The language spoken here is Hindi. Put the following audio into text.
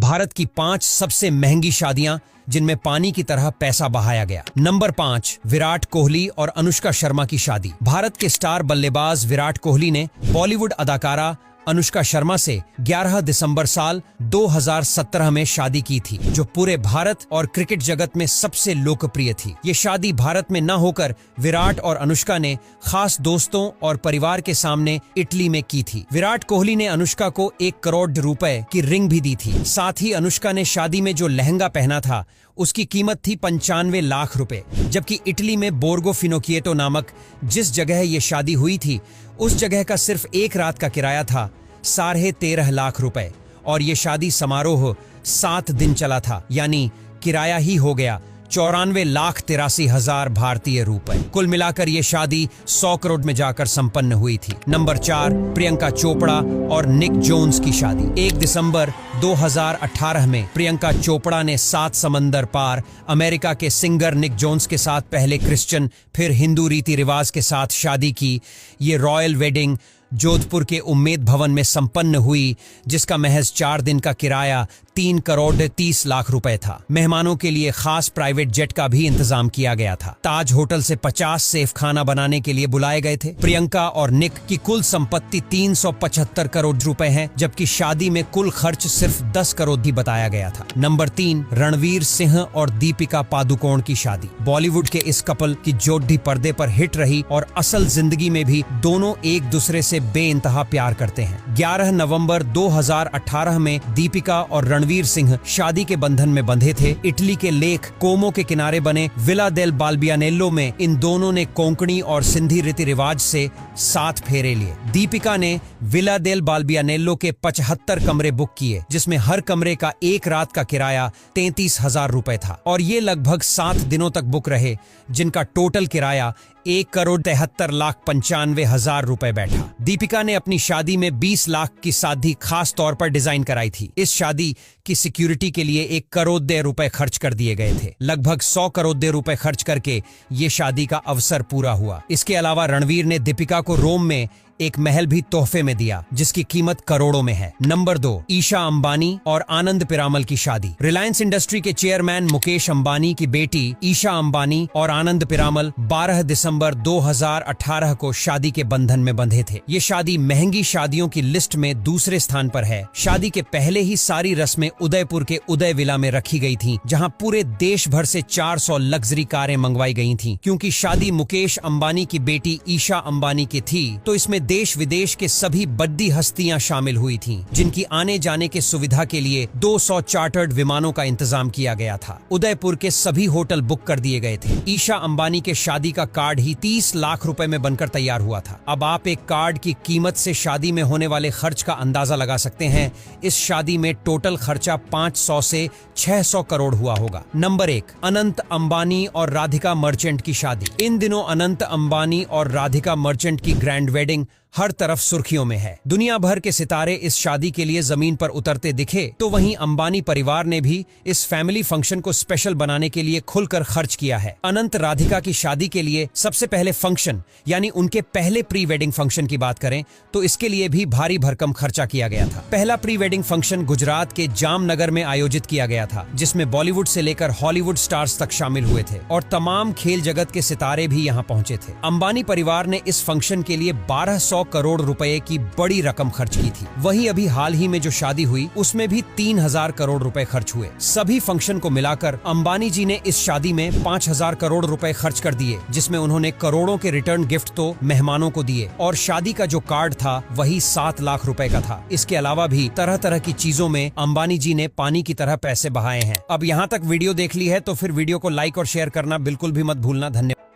भारत की 5 सबसे महंगी शादियां जिनमें पानी की तरह पैसा बहाया गया। नंबर 5, विराट कोहली और अनुष्का शर्मा की शादी। भारत के स्टार बल्लेबाज विराट कोहली ने बॉलीवुड अदाकारा अनुष्का शर्मा से 11 दिसंबर साल 2017 में शादी की थी, जो पूरे भारत और क्रिकेट जगत में सबसे लोकप्रिय थी। ये शादी भारत में न होकर विराट और अनुष्का ने खास दोस्तों और परिवार के सामने इटली में की थी। विराट कोहली ने अनुष्का को 1 करोड़ रुपए की रिंग भी दी थी। साथ ही अनुष्का ने शादी में जो लहंगा पहना था उसकी कीमत थी 95 लाख रुपए, जबकि इटली में बोर्गो फिनोकिएटो नामक जिस जगह ये शादी हुई थी उस जगह का सिर्फ 1 रात का किराया था 13.5 लाख रुपए और ये शादी समारोह 7 दिन चला था, यानी किराया ही हो गया 94,83,000 भारतीय रुपए। कुल मिलाकर ये शादी 100 करोड़ में जाकर संपन्न हुई थी। नंबर 4, प्रियंका चोपड़ा और निक जोन्स की शादी। 1 दिसंबर 2018 में प्रियंका चोपड़ा ने 7 समंदर पार अमेरिका के सिंगर निक जोन्स के साथ पहले क्रिश्चियन फिर हिंदू रीति रिवाज के साथ शादी की। ये रॉयल वेडिंग जोधपुर के उम्मेद भवन में संपन्न हुई, जिसका महज 4 दिन का किराया 3 करोड़ 30 लाख रुपए था। मेहमानों के लिए खास प्राइवेट जेट का भी इंतजाम किया गया था। ताज होटल से 50 सेफ खाना बनाने के लिए बुलाए गए थे। प्रियंका और निक की कुल संपत्ति 375 करोड़ रुपए है, जबकि शादी में कुल खर्च सिर्फ 10 करोड़ ही बताया गया था। नंबर 3, रणवीर सिंह और दीपिका पादुकोण की शादी। बॉलीवुड के इस कपल की जोड़ी पर्दे पर हिट रही और असल जिंदगी में भी दोनों एक दूसरे से बेइंतहा प्यार करते हैं। 11 नवंबर 2018 में दीपिका और रणवीर सिंह शादी के बंधन में बंधे थे। इटली के लेक कोमो के किनारे बने विला देल बाल्बियानेल्लो में इन दोनों ने कोंकणी और सिंधी रीति रिवाज से 7 फेरे लिए। दीपिका ने विला देल बाल्बियानेल्लो के 75 कमरे बुक किए, जिसमें हर कमरे का 1 रात का किराया 33,000 रुपए था और ये लगभग 7 दिनों तक बुक रहे, जिनका टोटल किराया 1,73,95,000 रुपए बैठा। दीपिका ने अपनी शादी में 20 लाख की शादी खास तौर पर डिजाइन कराई थी। इस शादी की सिक्योरिटी के लिए 1 करोड़ रुपए खर्च कर दिए गए थे। लगभग 100 करोड़ रुपए खर्च करके ये शादी का अवसर पूरा हुआ। इसके अलावा रणवीर ने दीपिका को रोम में एक महल भी तोहफे में दिया, जिसकी कीमत करोड़ों में है। नंबर 2, ईशा अंबानी और आनंद पिरामल की शादी। रिलायंस इंडस्ट्री के चेयरमैन मुकेश अंबानी की बेटी ईशा अंबानी और आनंद पिरामल 12 दिसंबर 2018 को शादी के बंधन में बंधे थे। ये शादी महंगी शादियों की लिस्ट में दूसरे स्थान पर है। शादी के पहले ही सारी रस्में उदयपुर के उदय विला में रखी गई थी, जहां पूरे देश भर से 400 लग्जरी कारें मंगवाई गई थीं। क्योंकि शादी मुकेश अंबानी की बेटी ईशा अंबानी की थी, तो इसमें देश विदेश के सभी बड़ी हस्तियां शामिल हुई थीं, जिनकी आने जाने के सुविधा के लिए 200 चार्टर्ड विमानों का इंतजाम किया गया था। उदयपुर के सभी होटल बुक कर दिए गए थे। ईशा अंबानी के शादी का कार्ड ही 30 लाख रुपए में बनकर तैयार हुआ था। अब आप एक कार्ड की कीमत से शादी में होने वाले खर्च का अंदाजा लगा सकते हैं। इस शादी में टोटल खर्चा 500 से 600 करोड़ हुआ होगा। नंबर 1, अनंत अंबानी और राधिका मर्चेंट की शादी। इन दिनों अनंत अंबानी और राधिका मर्चेंट की ग्रैंड वेडिंग हर तरफ सुर्खियों में है। दुनिया भर के सितारे इस शादी के लिए जमीन पर उतरते दिखे, तो वहीं अंबानी परिवार ने भी इस फैमिली फंक्शन को स्पेशल बनाने के लिए खुलकर खर्च किया है। अनंत राधिका की शादी के लिए सबसे पहले फंक्शन यानी उनके पहले प्री वेडिंग फंक्शन की बात करें तो इसके लिए भी भारी भरकम खर्चा किया गया था। पहला प्री वेडिंग फंक्शन गुजरात के जामनगर में आयोजित किया गया था, जिसमें बॉलीवुड से लेकर हॉलीवुड स्टार्स तक शामिल हुए थे और तमाम खेल जगत के सितारे भी यहाँ पहुंचे थे। अंबानी परिवार ने इस फंक्शन के लिए 1200 करोड़ रुपए की बड़ी रकम खर्च की थी। वहीं अभी हाल ही में जो शादी हुई उसमें भी 3000 करोड़ रुपए खर्च हुए। सभी फंक्शन को मिलाकर अंबानी जी ने इस शादी में 5000 करोड़ रुपए खर्च कर दिए, जिसमें उन्होंने करोड़ों के रिटर्न गिफ्ट तो मेहमानों को दिए और शादी का जो कार्ड था वही 7 लाख रुपए का था। इसके अलावा भी तरह तरह की चीजों में अंबानी जी ने पानी की तरह पैसे बहाए हैं। अब यहाँ तक वीडियो देख ली है तो फिर वीडियो को लाइक और शेयर करना बिल्कुल भी मत भूलना। धन्यवाद।